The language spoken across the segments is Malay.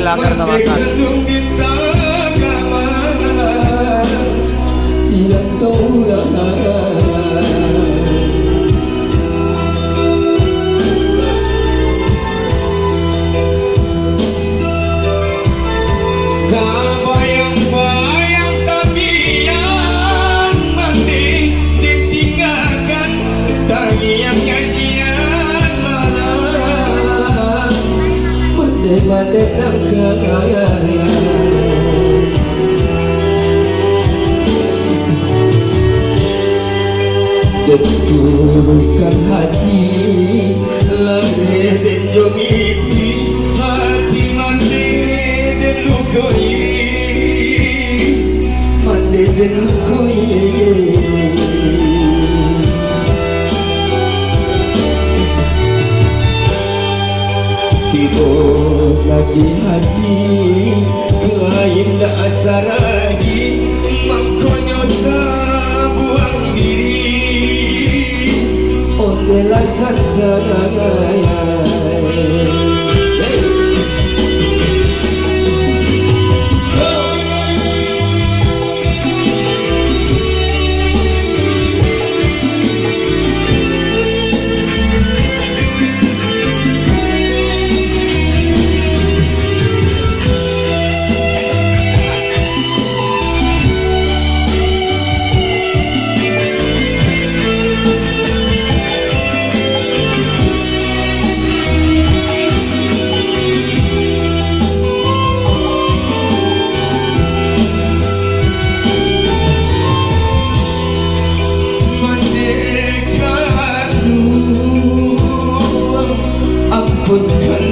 Langgar tawakan. Bayang-bayang tabian mandi ditinggalkan tarian nyanyian malam mendek-mendek dan kegayaan deturkan hati lari dan mimpi hati mandi dan lukoi mandi dan lukoi tidur lagi hati lain dah asarahi makanya tak buang diri ondelah sanjaya ampunkan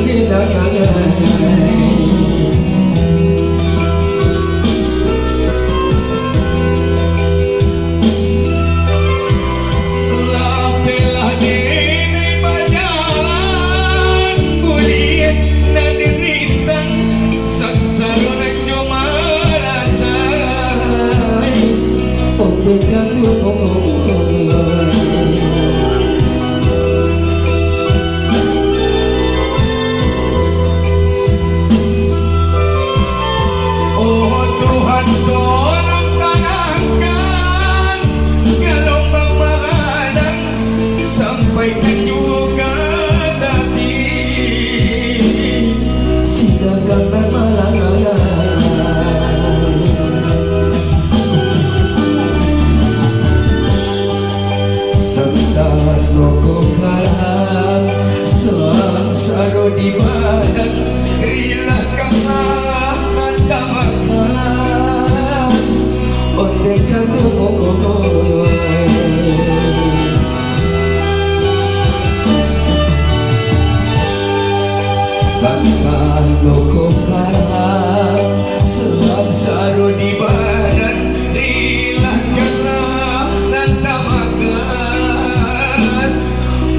lapelah diri berjalan boleh dan derita sengsara nyo merasai ondekan tolong tanamkan gelombang mengadang sampaikan juga tadi sidagang dan malangan sentar rokok kalah selang saro di badan rilahkanlah tanda makan ondekan sangkan loko kalah selang saro di badan rilahkanlah tanda makan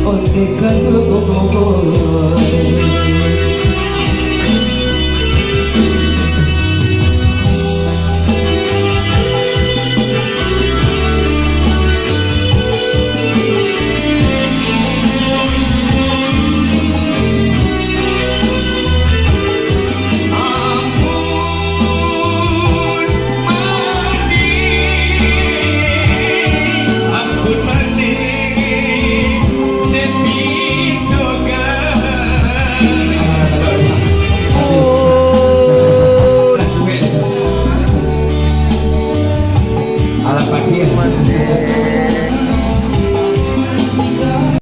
ondekan alat pagi